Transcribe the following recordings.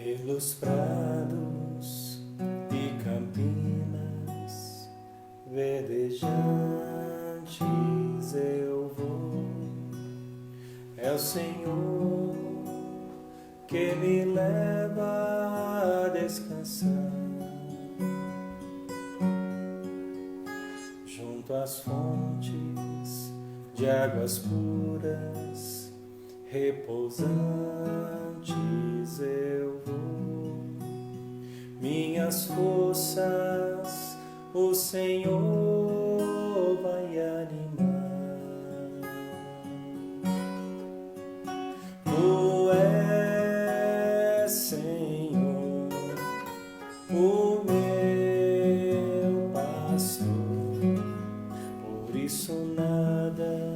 Pelos prados e campinas verdejantes eu vou. É o Senhor que me leva a descansar junto às fontes de águas puras, repousantes eu vou. Minhas forças o Senhor vai animar. Tu és, Senhor, o meu pastor, por isso nada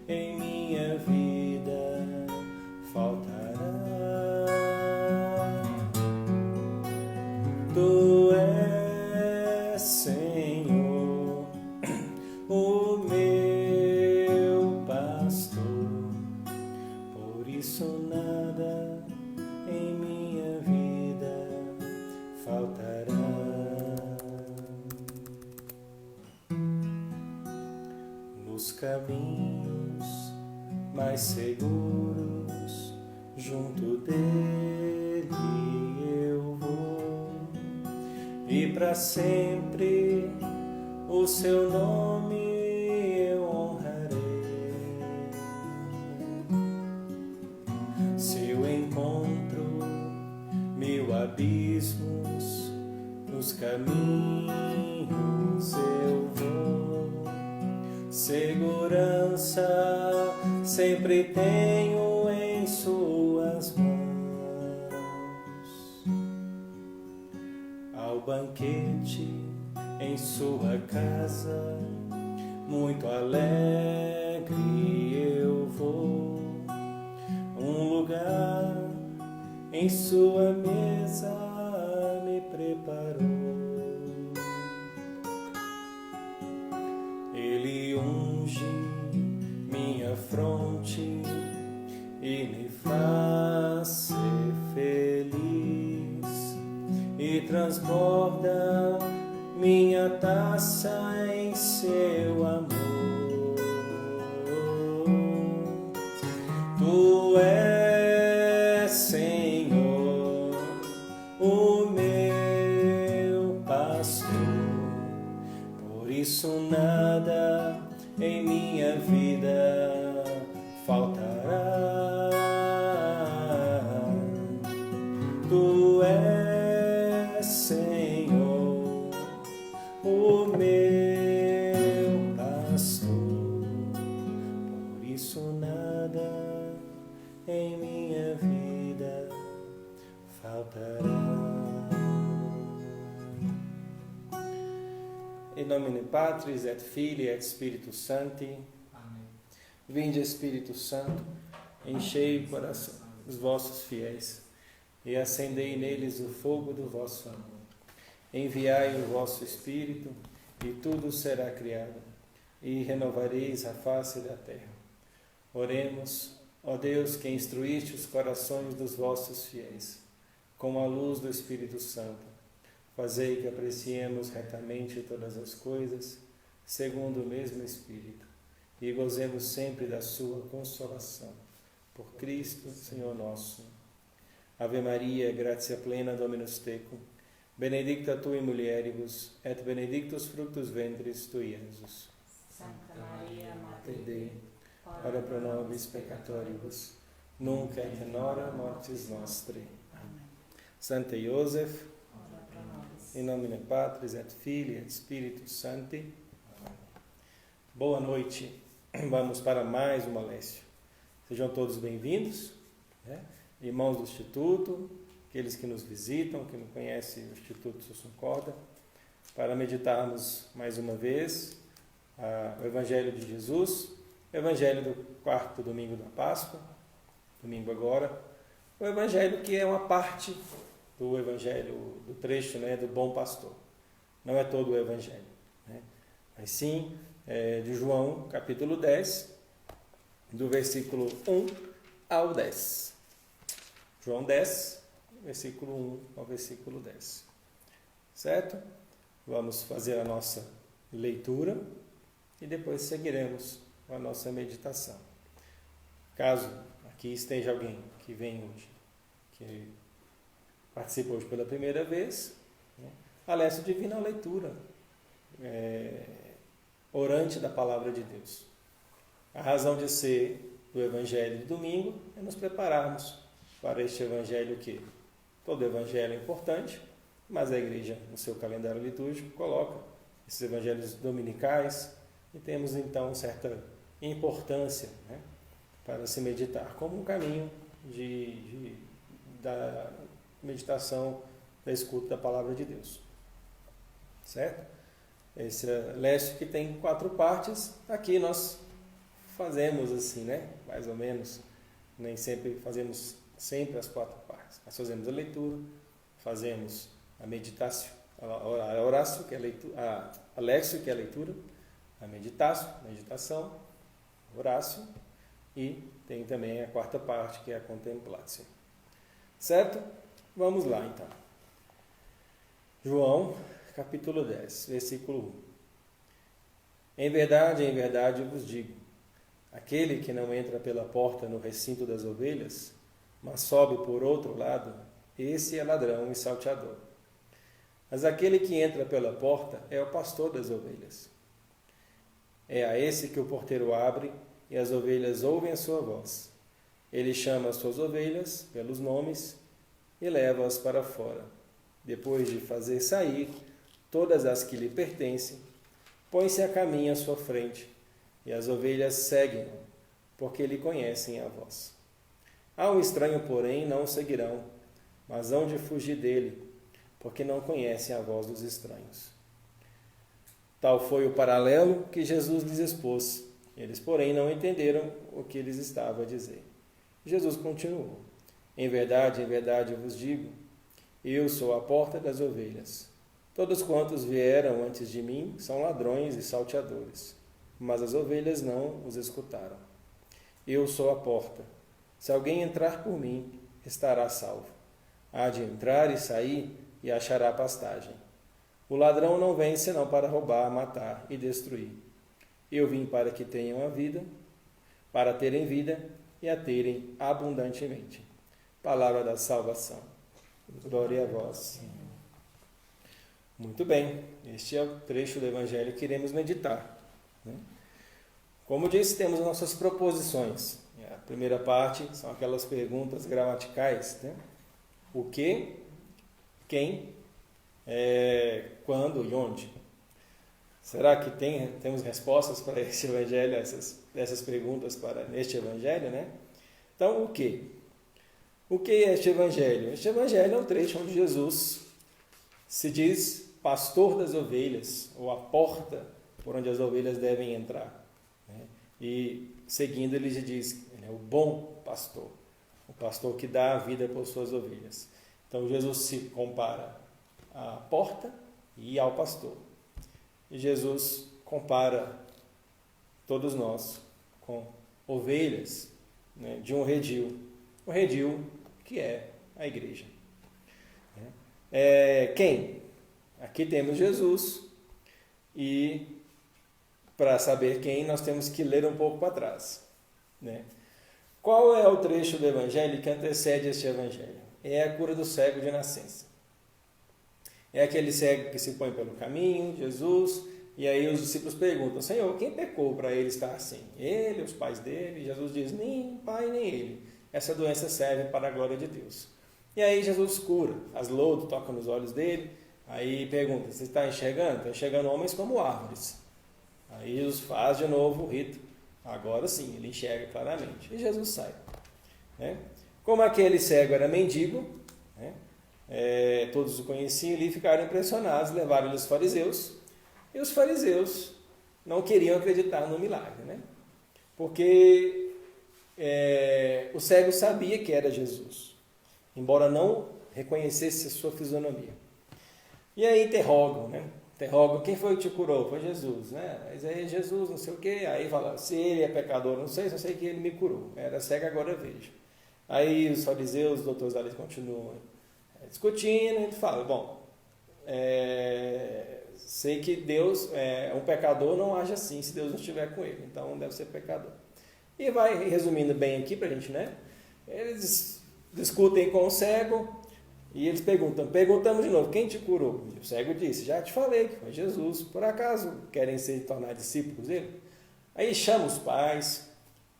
em minha vida faltará. Tu és, Senhor, o meu pastor, por isso nada em minha vida faltará. Nos caminhos mais seguros, junto dele eu vou, e para sempre o seu nome eu honrarei. Se eu encontro 1000 abismos nos caminhos eu vou, segurança sempre tenho em suas mãos. Ao banquete em sua casa, muito alegre eu vou. Um lugar em sua mesa me preparou. Ele unge minha fronte e me faz ser feliz, e transborda minha taça em seu amor. Tu és, Senhor, o meu pastor, por isso nada em minha vida faltará. Tu és, Senhor, o meu pastor, por isso nada em minha vida faltará. In nomine Patris et Filii et Spiritus Sancti. Amém. Vinde, Espírito Santo, enchei o coração dos vossos fiéis e acendei neles o fogo do vosso amor. Enviai o vosso Espírito e tudo será criado, e renovareis a face da terra. Oremos, ó Deus, que instruíste os corações dos vossos fiéis com a luz do Espírito Santo. Fazei que apreciemos retamente todas as coisas, segundo o mesmo Espírito, e gozemos sempre da sua consolação. Por Cristo, Senhor nosso. Ave Maria, gratia plena, Dominus tecum, benedicta tu in mulieribus, et benedictus fructus ventris tui, Iesus. Santa Maria, Mater Dei, ora pro nobis peccatoribus, nunc et in hora mortis nostri. Amém. Santa Iosef, Ora pro nobis. in nomine Patris et Filii et Spiritus Sancti. Boa noite. Vamos para mais uma Lécio. Sejam todos bem-vindos, né? Irmãos do Instituto, aqueles que nos visitam, que não conhecem o Instituto Sussum Corda, para meditarmos mais uma vez o Evangelho de Jesus, o Evangelho do 4º domingo da Páscoa, domingo agora, o Evangelho que é uma parte do Evangelho, do trecho, né, do Bom Pastor. Não é todo o Evangelho, né? Mas sim de João, capítulo 10, do versículo 1 ao 10. João 10, versículo 1 ao versículo 10. Certo? Vamos fazer a nossa leitura e depois seguiremos a nossa meditação. Caso aqui esteja alguém que vem hoje, que participa hoje pela primeira vez, né? A Leste Divina Leitura, orante da Palavra de Deus. A razão de ser do Evangelho de domingo é nos prepararmos para este Evangelho que todo Evangelho é importante, mas a Igreja, no seu calendário litúrgico, coloca esses Evangelhos dominicais e temos então certa importância, né, para se meditar como um caminho da meditação, da escuta da Palavra de Deus. Certo? Esse leste que tem 4 partes, aqui nós fazemos assim, né? Mais ou menos, nem sempre fazemos sempre as 4 partes. Nós fazemos a leitura, fazemos a meditação, a orácio, que é a leitura, a léxio, que é a leitura, a meditação, orácio, e tem também a 4ª parte, que é a contemplatio. Certo? Vamos lá, então. João, capítulo 10, versículo 1. Em verdade vos digo, aquele que não entra pela porta no recinto das ovelhas, mas sobe por outro lado, esse é ladrão e salteador. Mas aquele que entra pela porta é o pastor das ovelhas. É a esse que o porteiro abre, e as ovelhas ouvem a sua voz. Ele chama as suas ovelhas pelos nomes e leva-as para fora. Depois de fazer sair todas as que lhe pertencem, põe-se a caminho à sua frente, e as ovelhas seguem-no, porque lhe conhecem a voz. A um estranho, porém, não o seguirão, mas hão de fugir dele, porque não conhecem a voz dos estranhos. Tal foi o paralelo que Jesus lhes expôs. Eles, porém, não entenderam o que lhes estava a dizer. Jesus continuou: em verdade vos digo, eu sou a porta das ovelhas. Todos quantos vieram antes de mim são ladrões e salteadores, mas as ovelhas não os escutaram. Eu sou a porta. Se alguém entrar por mim, estará salvo. Há de entrar e sair e achará pastagem. O ladrão não vem senão para roubar, matar e destruir. Eu vim para que tenham a vida, para terem vida e a terem abundantemente. Palavra da salvação. Glória a vós, Senhor. Muito bem, este é o trecho do Evangelho que iremos meditar, né? Como disse, temos nossas proposições. A primeira parte são aquelas perguntas gramaticais, né? O que, quem, quando e onde. Será que temos respostas para este Evangelho, essas perguntas para este Evangelho, né? Então, o que? O que é este Evangelho? Este Evangelho é um trecho onde Jesus se diz pastor das ovelhas, ou a porta por onde as ovelhas devem entrar, né? E seguindo ele diz, ele é o bom pastor, o pastor que dá a vida por suas ovelhas. Então Jesus se compara à porta e ao pastor. E Jesus compara todos nós com ovelhas, né, de um redil. O redil que é a igreja. Quem? Aqui temos Jesus, e para saber quem, nós temos que ler um pouco para trás, né? Qual é o trecho do Evangelho que antecede este Evangelho? É a cura do cego de nascença. É aquele cego que se põe pelo caminho, Jesus, e aí os discípulos perguntam: Senhor, quem pecou para ele estar assim? Ele, os pais dele? Jesus diz: nem o pai, nem ele. Essa doença serve para a glória de Deus. E aí Jesus cura, faz lodo, toca nos olhos dele, aí pergunta: você está enxergando? Está enxergando homens como árvores. Aí Jesus faz de novo o rito. Agora sim, ele enxerga claramente. E Jesus sai, né? Como aquele cego era mendigo, né? Todos o conheciam ali, ficaram impressionados, levaram ele aos fariseus, e os fariseus não queriam acreditar no milagre, né? Porque o cego sabia que era Jesus, embora não reconhecesse a sua fisionomia. E aí interrogam, né? Interrogam: quem foi que te curou? Foi Jesus, né? Mas aí Jesus, não sei o quê. Aí fala: se ele é pecador, não sei, só sei que ele me curou. Era cego, agora vejo. Aí os fariseus, os doutores da lei continuam: Discutindo, ele fala, bom, sei que Deus, um pecador não age assim se Deus não estiver com ele, então deve ser pecador. E vai resumindo bem aqui pra gente, né? Eles discutem com o cego e eles perguntamos de novo, quem te curou? O cego disse, já te falei que foi Jesus, por acaso querem se tornar discípulos dele? Aí chama os pais,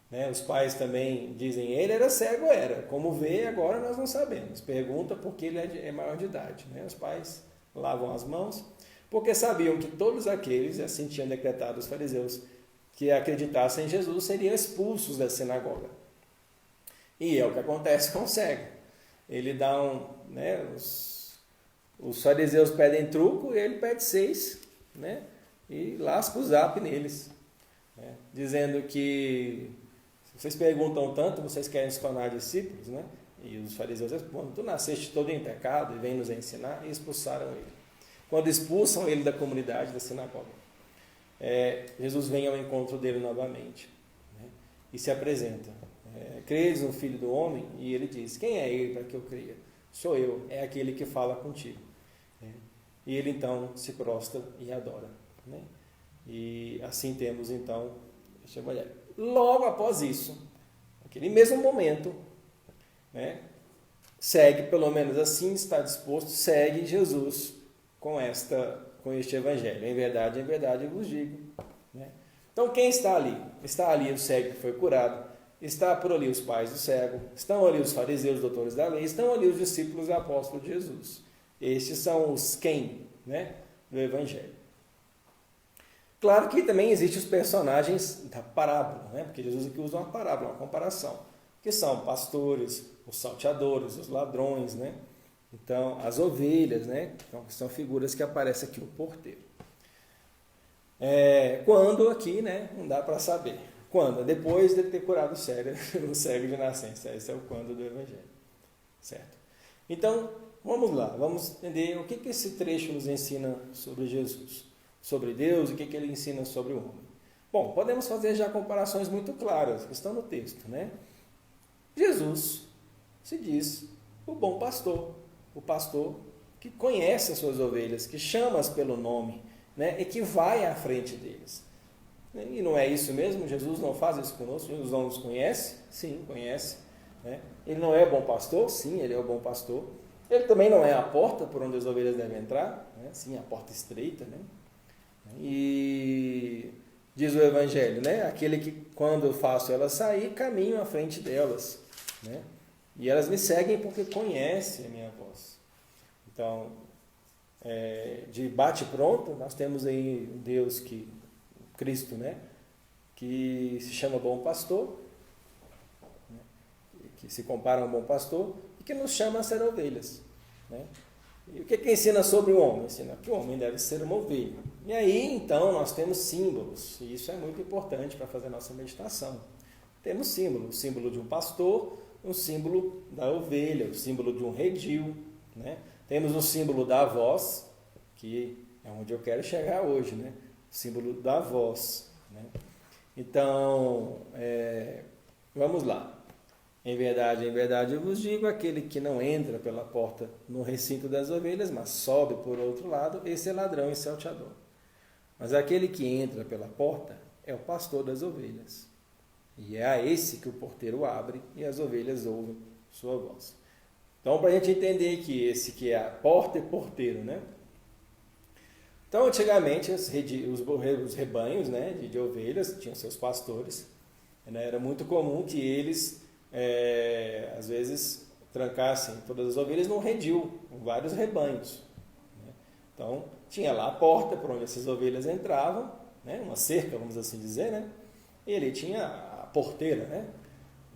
né? Os pais também dizem, ele era cego, era, como vê agora nós não sabemos, pergunta porque ele é maior de idade, né? Os pais lavam as mãos, porque sabiam que todos aqueles, assim tinham decretado os fariseus, que acreditassem em Jesus seriam expulsos da sinagoga. E é o que acontece com o cego. Ele dá os fariseus pedem truco e ele pede 6, né? E lasca o zap neles, né? Dizendo que se vocês perguntam tanto, vocês querem se tornar discípulos, né? E os fariseus respondem, tu nasceste todo em pecado e vem nos ensinar, e expulsaram ele. Quando expulsam ele da comunidade, da sinagoga, Jesus vem ao encontro dele novamente, né? E se apresenta. Credes no Filho do Homem? E ele diz, quem é ele para que eu creia? Sou eu, é aquele que fala contigo. E ele então se prostra e adora, né? E assim temos então este evangelho. Logo após isso, naquele mesmo momento, né, segue, pelo menos assim está disposto, segue Jesus com este evangelho. Em verdade eu vos digo, né? Então quem está ali? Está ali o cego que foi curado, está por ali os pais do cego, estão ali os fariseus, doutores da lei, estão ali os discípulos e apóstolos de Jesus. Estes são os quem, né, do evangelho. Claro que também existem os personagens da parábola, né? Porque Jesus aqui usa uma parábola, uma comparação, que são pastores, os salteadores, os ladrões, né? Então, as ovelhas, né? Então, são figuras que aparecem aqui, o porteiro. Quando aqui, né? Não dá para saber. Quando? Depois de ter curado o cego de nascença. Esse é o quando do evangelho. Certo? Então, vamos lá. Vamos entender o que esse trecho nos ensina sobre Jesus, sobre Deus e o que ele ensina sobre o homem. Bom, podemos fazer já comparações muito claras, que estão no texto, né? Jesus se diz o bom pastor, o pastor que conhece as suas ovelhas, que chama-as pelo nome, né? E que vai à frente deles. E não é isso mesmo? Jesus não faz isso conosco? Jesus não nos conhece? Sim, conhece, né? Ele não é bom pastor? Sim, ele é o bom pastor. Ele também não é a porta por onde as ovelhas devem entrar? Né? Sim, a porta estreita, né? E diz o Evangelho, né? Aquele que, quando eu faço elas sair, caminho à frente delas, né? E elas me seguem porque conhecem a minha voz. Então, de bate-pronto, nós temos aí um Deus Cristo, né? Que se chama bom pastor, né? Que se compara a um bom pastor e que nos chama a ser ovelhas, né? E o que ensina sobre o homem? Ensina que o homem deve ser uma ovelha. E aí, então, nós temos símbolos, e isso é muito importante para fazer a nossa meditação. Temos símbolos, o símbolo de um pastor, o símbolo da ovelha, o símbolo de um redil, né? Temos o símbolo da voz, que é onde eu quero chegar hoje, né? O símbolo da voz, né? Então, vamos lá. Em verdade eu vos digo, aquele que não entra pela porta no recinto das ovelhas, mas sobe por outro lado, esse é ladrão e salteador. Mas aquele que entra pela porta é o pastor das ovelhas. E é a esse que o porteiro abre e as ovelhas ouvem sua voz. Então, para a gente entender que esse que é a porta e porteiro, né? Então, antigamente, os rebanhos, né, de ovelhas tinham seus pastores, né? Era muito comum que eles, às vezes, trancassem todas as ovelhas num redil, com vários rebanhos, né? Então, tinha lá a porta por onde essas ovelhas entravam, né? Uma cerca, vamos assim dizer, né? E ali tinha a porteira, né?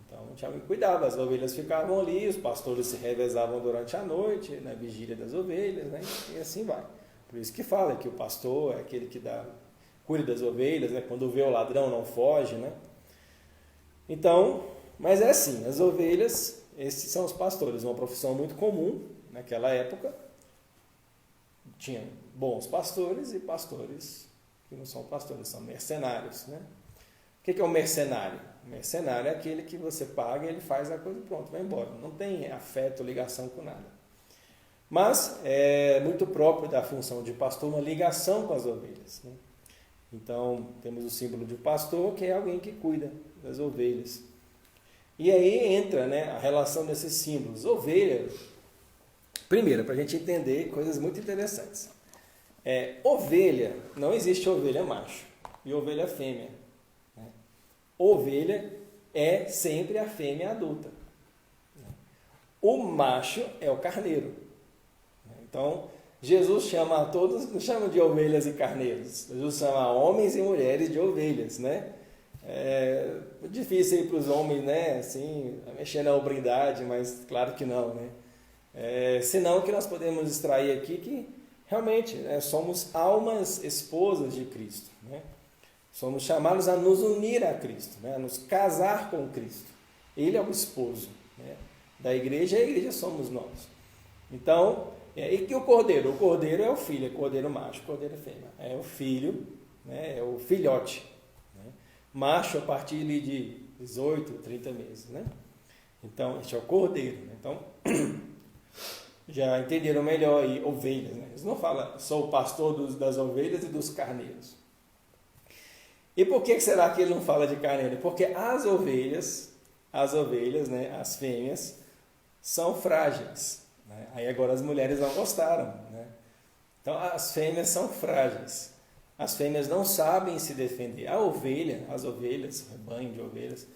Então, tinha alguém que cuidava, as ovelhas ficavam ali, os pastores se revezavam durante a noite, na vigília das ovelhas, né? E assim vai. Por isso que fala que o pastor é aquele que cuida das ovelhas, né? Quando vê o ladrão não foge, né? Então, mas é assim, as ovelhas, esses são os pastores, uma profissão muito comum naquela época. Tinha bons pastores e pastores que não são pastores, são mercenários, né? O que é um mercenário? O mercenário é aquele que você paga e ele faz a coisa e pronto, vai embora. Não tem afeto, ligação com nada. Mas é muito próprio da função de pastor uma ligação com as ovelhas, né? Então, temos o símbolo de pastor, que é alguém que cuida das ovelhas. E aí entra, né, a relação desses símbolos. Ovelha, primeiro, para a gente entender coisas muito interessantes. Ovelha, não existe ovelha macho e ovelha fêmea, né? Ovelha é sempre a fêmea adulta. O macho é o carneiro. Então, Jesus chama a todos, não chama de ovelhas e carneiros. Jesus chama homens e mulheres de ovelhas, né? É difícil aí para os homens, né? Assim, mexer na hombridade, mas claro que não, né? Senão, o que nós podemos extrair aqui que realmente, né, somos almas esposas de Cristo, né? Somos chamados a nos unir a Cristo, né? A nos casar com Cristo. Ele é o esposo, né, da igreja, e a igreja somos nós. Então, e que o cordeiro? O cordeiro é o filho, é cordeiro macho, cordeiro fêmea. É o filho, né, é o filhote, né? Macho a partir de 18, 30 meses, né? Então, este é o cordeiro, né? Então, já entenderam melhor aí, ovelhas, né? Eles não falam, sou o pastor das ovelhas e dos carneiros. E por que será que ele não fala de carneiro? Porque as ovelhas, né, as fêmeas, são frágeis, né? Aí agora as mulheres não gostaram, né? Então as fêmeas são frágeis. As fêmeas não sabem se defender. A ovelha, as ovelhas, rebanho de ovelhas,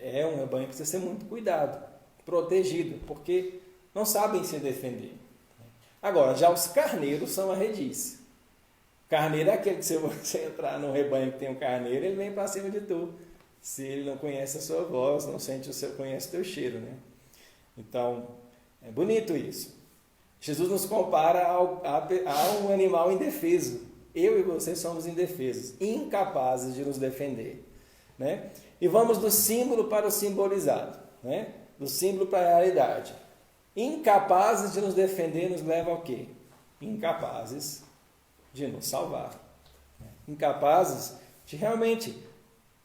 é um rebanho que precisa ser muito cuidado, protegido, porque não sabem se defender. Agora, já os carneiros são arredios. Carneiro é aquele que, se você entrar num rebanho que tem um carneiro, ele vem para cima de tu. Se ele não conhece a sua voz, não conhece o teu cheiro, né? Então, é bonito isso. Jesus nos compara a um animal indefeso. Eu e você somos indefesos, incapazes de nos defender, né? E vamos do símbolo para o simbolizado, né? Do símbolo para a realidade. Incapazes de nos defender nos leva ao quê? Incapazes de nos salvar. Incapazes de realmente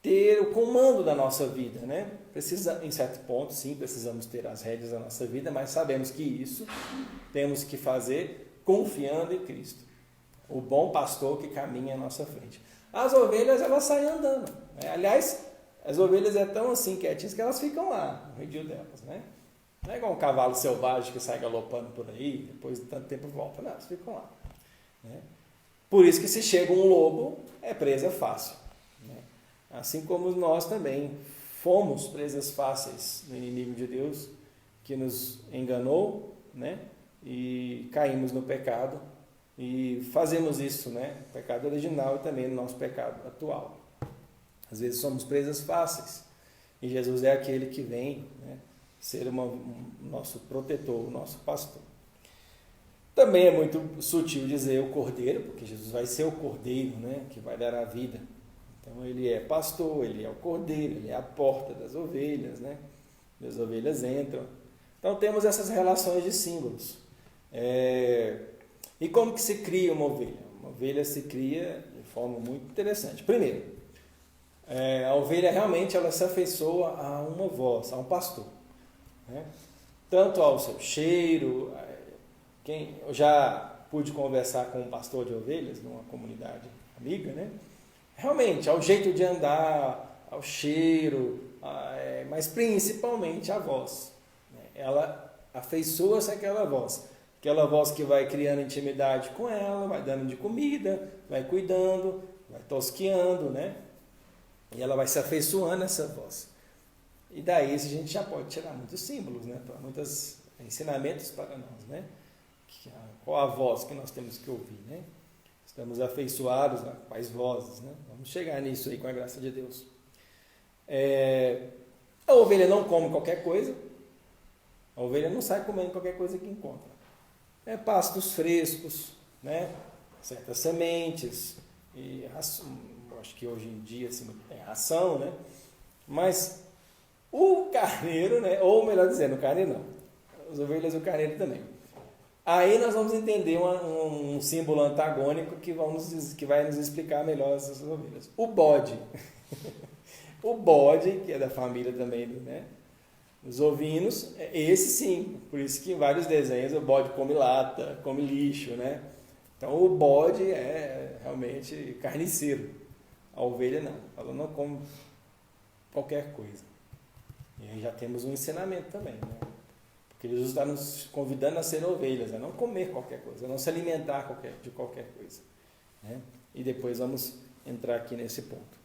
ter o comando da nossa vida, né? Em certo ponto, sim, precisamos ter as rédeas da nossa vida, mas sabemos que isso temos que fazer confiando em Cristo, o bom pastor que caminha à nossa frente. As ovelhas, elas saem andando, né? Aliás, as ovelhas é tão assim quietinhas que elas ficam lá, no redil delas, né? Não é igual um cavalo selvagem que sai galopando por aí, depois de tanto tempo volta. Não, elas ficam lá, né? Por isso que se chega um lobo, é presa fácil, né? Assim como nós também fomos presas fáceis no inimigo de Deus, que nos enganou, né? E caímos no pecado, e fazemos isso, né? Pecado original e também no nosso pecado atual. Às vezes somos presas fáceis, e Jesus é aquele que vem, né, ser nosso protetor, o nosso pastor. Também é muito sutil dizer o cordeiro, porque Jesus vai ser o cordeiro, né, que vai dar a vida. Então ele é pastor, ele é o cordeiro, ele é a porta das ovelhas, né? As ovelhas entram. Então temos essas relações de símbolos. E como que se cria uma ovelha? Uma ovelha se cria de forma muito interessante. Primeiro, a ovelha realmente ela se afeiçoa a uma voz, a um pastor, né? Tanto ao seu cheiro. Eu já pude conversar com um pastor de ovelhas numa comunidade amiga, né? Realmente, ao jeito de andar, ao cheiro, mas principalmente a voz, né? Ela afeiçoa-se àquela voz. Aquela voz que vai criando intimidade com ela, vai dando de comida, vai cuidando, vai tosqueando, né? E ela vai se afeiçoando a essa voz. E daí a gente já pode tirar muitos símbolos, né? Muitos ensinamentos para nós, né? Qual a voz que nós temos que ouvir, né? Estamos afeiçoados com as vozes, né? Vamos chegar nisso aí com a graça de Deus. A ovelha não come qualquer coisa. A ovelha não sai comendo qualquer coisa que encontra. Pastos frescos, né? Certas sementes, e acho que hoje em dia assim, tem ração, né? Mas o carneiro, né? Ou melhor dizendo, o carneiro não. As ovelhas e o carneiro também. Aí nós vamos entender um símbolo antagônico que vai nos explicar melhor essas ovelhas. O bode. O bode, que é da família também, né? Os ovinos, esse sim, por isso que em vários desenhos o bode come lata, come lixo, né? Então o bode é realmente carniceiro, a ovelha não, ela não come qualquer coisa. E aí já temos um ensinamento também, né? Porque Jesus está nos convidando a ser ovelhas, a não comer qualquer coisa, a não se alimentar de qualquer coisa, né? E depois vamos entrar aqui nesse ponto.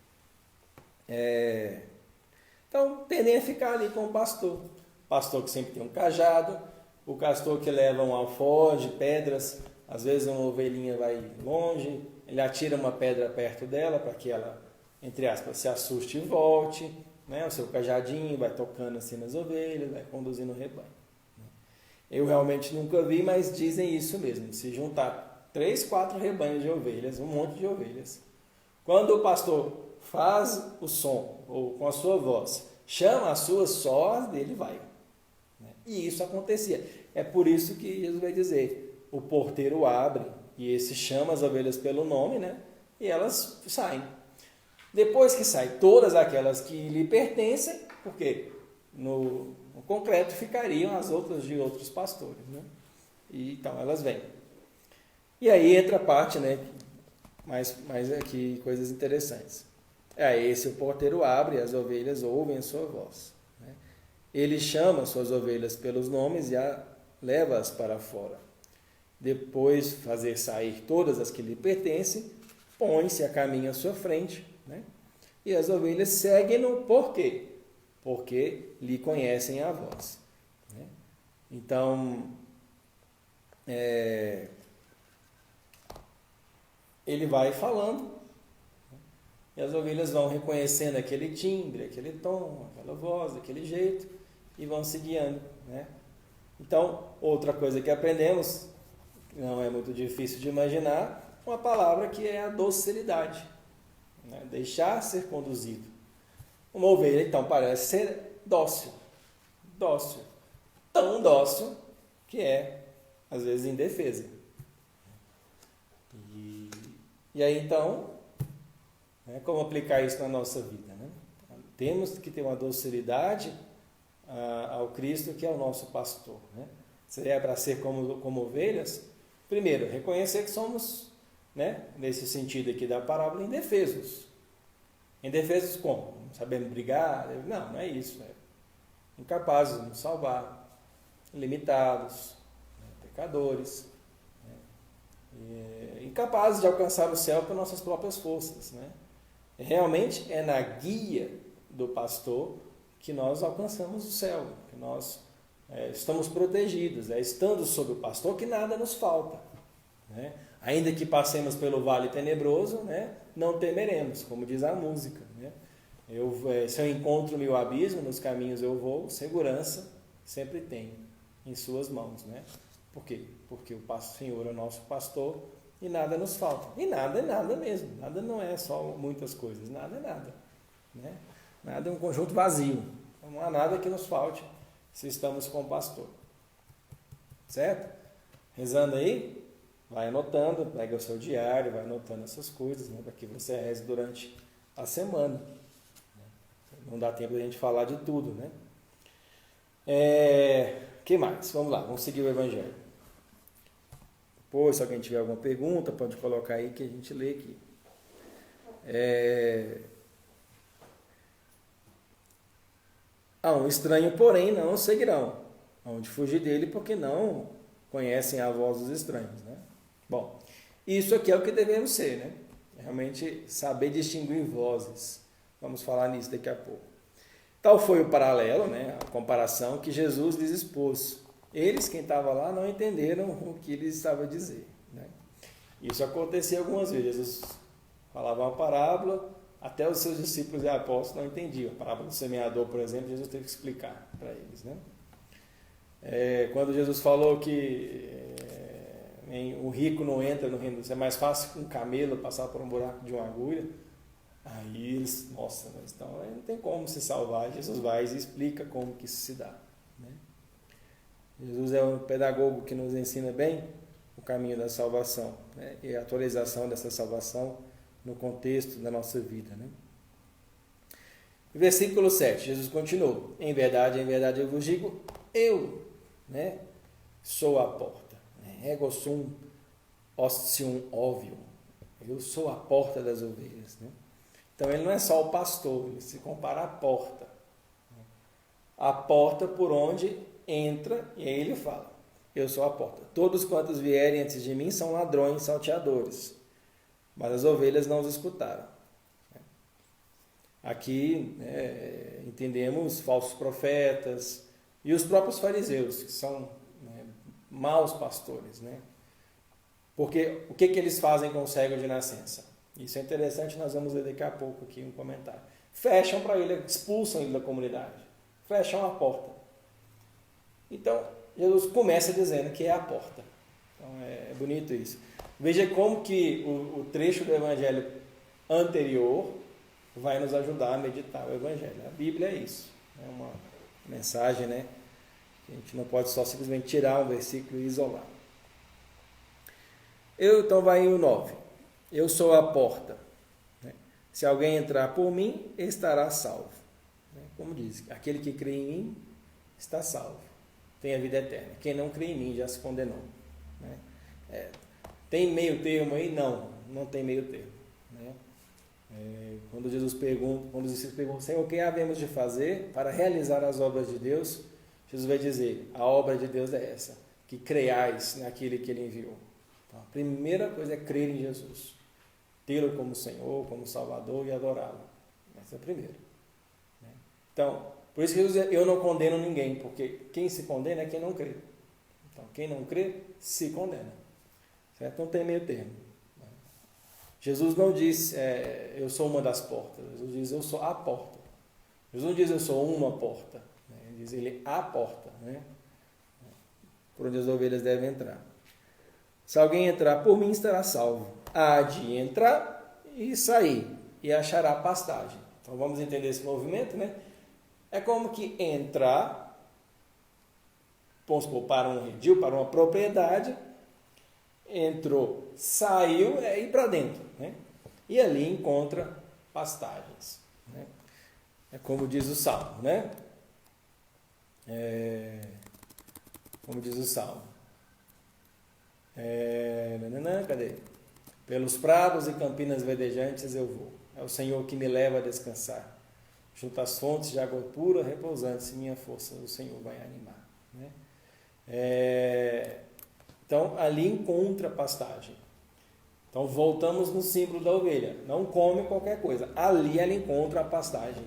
Então, tendem a ficar ali com o pastor. Pastor que sempre tem um cajado, o pastor que leva um alforje, pedras. Às vezes uma ovelhinha vai longe, ele atira uma pedra perto dela para que ela, entre aspas, se assuste e volte. Né? O seu cajadinho vai tocando assim nas ovelhas, vai conduzindo o rebanho. Eu realmente nunca vi, mas dizem isso mesmo. Se juntar 3, 4 rebanhos de ovelhas, um monte de ovelhas. Quando o pastor faz o som, ou com a sua voz, chama as suas sós, ele vai. E isso acontecia. É por isso que Jesus vai dizer, o porteiro abre, e esse chama as ovelhas pelo nome, né? E elas saem. Depois que saem todas aquelas que lhe pertencem, porque no concreto ficariam as outras de outros pastores, né? E então elas vêm. E aí entra a parte, né? Mais aqui coisas interessantes. Esse o porteiro abre, as ovelhas ouvem a sua voz. Né? Ele chama as suas ovelhas pelos nomes e leva-as para fora. Depois fazer sair todas as que lhe pertencem, põe-se a caminho à sua frente, né? E as ovelhas seguem-no por quê? Porque lhe conhecem a voz. Né? Então, ele vai falando, e as ovelhas vão reconhecendo aquele timbre, aquele tom, aquela voz, aquele jeito, e vão se guiando. Né? Então, outra coisa que aprendemos, não é muito difícil de imaginar, uma palavra que é a docilidade. Né? Deixar ser conduzido. Uma ovelha, então, parece ser dócil. Dócil. Tão dócil que é, às vezes, indefesa. E aí, então, como aplicar isso na nossa vida? Né? Temos que ter uma docilidade ao Cristo, que é o nosso pastor. Né? Se é para ser como ovelhas, primeiro, reconhecer que somos, né, nesse sentido aqui da parábola, indefesos. Indefesos como? Não sabemos brigar? Não é isso. Incapazes de nos salvar, limitados, pecadores, incapazes de alcançar o céu por nossas próprias forças. Né? Realmente é na guia do pastor que nós alcançamos o céu, que nós estamos protegidos, estando sob o pastor que nada nos falta. Né? Ainda que passemos pelo vale tenebroso, né, não temeremos, como diz a música. Né? Se eu encontro meu abismo, nos caminhos eu vou, segurança sempre tenho em suas mãos. Né? Por quê? Porque o Senhor é o nosso pastor e nada nos falta. E nada é nada mesmo. Nada não é só muitas coisas. Nada é nada. Né? Nada é um conjunto vazio. Não há nada que nos falte se estamos com o pastor. Certo? Rezando aí, vai anotando, pega o seu diário, vai anotando essas coisas, né, para que você reze durante a semana. Não dá tempo de a gente falar de tudo, né? Que mais? Vamos lá, vamos seguir o Evangelho. Depois, se alguém tiver alguma pergunta, pode colocar aí que a gente lê aqui. Um estranho, porém, não o seguirão. Hão de fugir dele porque não conhecem a voz dos estranhos, né? Bom, isso aqui é o que devemos ser, né? Realmente saber distinguir vozes. Vamos falar nisso daqui a pouco. Tal foi o paralelo, né? A comparação que Jesus lhes expôs. Eles, quem estava lá, não entenderam o que ele estava a dizer. Né? Isso acontecia algumas vezes. Jesus falava uma parábola, até os seus discípulos e apóstolos não entendiam. A parábola do semeador, por exemplo, Jesus teve que explicar para eles. Né? Quando Jesus falou que o rico não entra no reino, é mais fácil um camelo passar por um buraco de uma agulha. Aí eles, nossa, mas então não tem como se salvar. Jesus vai e explica como que isso se dá. Né? Jesus é um pedagogo que nos ensina bem o caminho da salvação, né? E a atualização dessa salvação no contexto da nossa vida. Né? Versículo 7, Jesus continuou: em verdade eu vos digo, eu, né, sou a porta. Ego sum ostium ovio. Eu sou a porta das ovelhas. Né? Então ele não é só o pastor, ele se compara à porta. A porta por onde entra, e aí ele fala: eu sou a porta. Todos quantos vierem antes de mim são ladrões, salteadores, mas as ovelhas não os escutaram. Aqui entendemos falsos profetas e os próprios fariseus, que são maus pastores. Né? Porque o que eles fazem com o cego de nascença? Isso é interessante, nós vamos ver daqui a pouco aqui um comentário. Fecham para ele, expulsam ele da comunidade. Fecham a porta. Então, Jesus começa dizendo que é a porta. Então, é bonito isso. Veja como que o trecho do Evangelho anterior vai nos ajudar a meditar o Evangelho. A Bíblia é isso. É uma mensagem, né? A gente não pode só simplesmente tirar um versículo e isolar. Então vai o 9. Eu sou a porta. Se alguém entrar por mim, estará salvo. Como diz, aquele que crê em mim está salvo. Tem a vida eterna. Quem não crê em mim já se condenou. Tem meio termo aí? Não tem meio termo. Quando Jesus pergunta, quando os discípulos perguntam: Senhor, o que havemos de fazer para realizar as obras de Deus? Jesus vai dizer: a obra de Deus é essa, que creiais naquele que Ele enviou. Então, a primeira coisa é crer em Jesus, tê-lo como Senhor, como Salvador e adorá-lo. Essa é a primeira. Então, por isso que Jesus diz: eu não condeno ninguém, porque quem se condena é quem não crê. Então, quem não crê, se condena. Certo? Não tem meio termo. Jesus não diz, eu sou uma das portas. Jesus diz, eu sou a porta. Jesus não diz, eu sou uma porta. Ele diz, ele é a porta. Né? Por onde as ovelhas devem entrar. Se alguém entrar por mim, estará salvo. Há de entrar e sair, e achará pastagem. Então vamos entender esse movimento, né? É como que entrar, vamos supor, para um redil, para uma propriedade, entrou, saiu, é ir para dentro, né? E ali encontra pastagens, né? É como diz o Salmo, né? Como diz o Salmo. Cadê? Pelos prados e campinas verdejantes eu vou. É o Senhor que me leva a descansar. Junto às fontes de água pura, repousantes, minha força o Senhor vai animar. Né? Então, ali encontra pastagem. Então, voltamos no símbolo da ovelha. Não come qualquer coisa. Ali ela encontra a pastagem.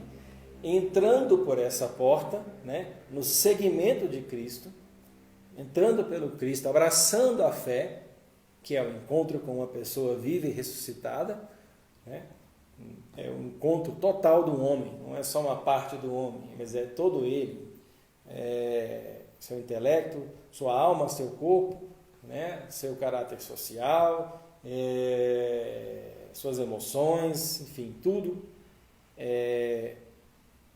Entrando por essa porta, né, no segmento de Cristo, entrando pelo Cristo, abraçando a fé, que é o encontro com uma pessoa viva e ressuscitada, né? É o encontro total do homem, não é só uma parte do homem, mas é todo ele, seu intelecto, sua alma, seu corpo, né? Seu caráter social, suas emoções, enfim, tudo.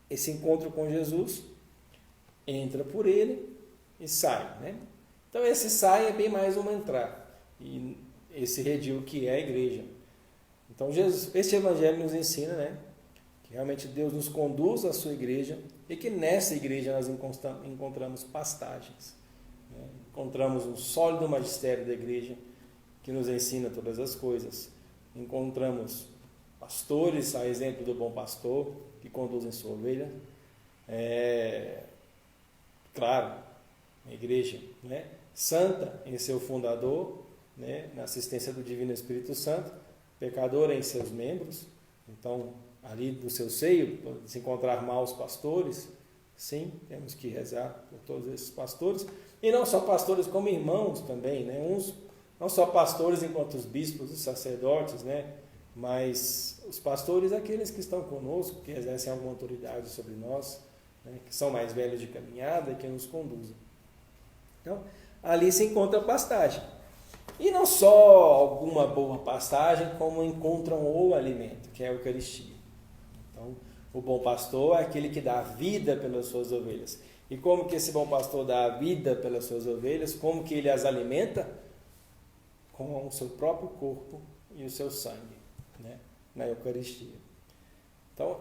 Esse encontro com Jesus entra por ele e sai, né? Então esse sai é bem mais uma entrar, e esse redil que é a igreja. Então esse evangelho nos ensina, né, que realmente Deus nos conduz à sua igreja e que nessa igreja nós encontramos pastagens, né? Encontramos um sólido magistério da igreja que nos ensina todas as coisas. Encontramos pastores, a exemplo do bom pastor, que conduzem sua ovelha. Claro, a igreja, né, santa em seu fundador, né, na assistência do Divino Espírito Santo, pecadora em seus membros. Então, ali no seu seio, se encontrar maus pastores, sim, temos que rezar por todos esses pastores, e não só pastores, como irmãos também, né? Não só pastores enquanto os bispos, os sacerdotes, né? Mas os pastores, aqueles que estão conosco, que exercem alguma autoridade sobre nós, né? Que são mais velhos de caminhada e que nos conduzem. Então, ali se encontra a pastagem. E não só alguma boa pastagem, como encontram o alimento, que é a Eucaristia. Então, o bom pastor é aquele que dá a vida pelas suas ovelhas. E como que esse bom pastor dá a vida pelas suas ovelhas? Como que ele as alimenta? Com o seu próprio corpo e o seu sangue, né? Na Eucaristia. Então,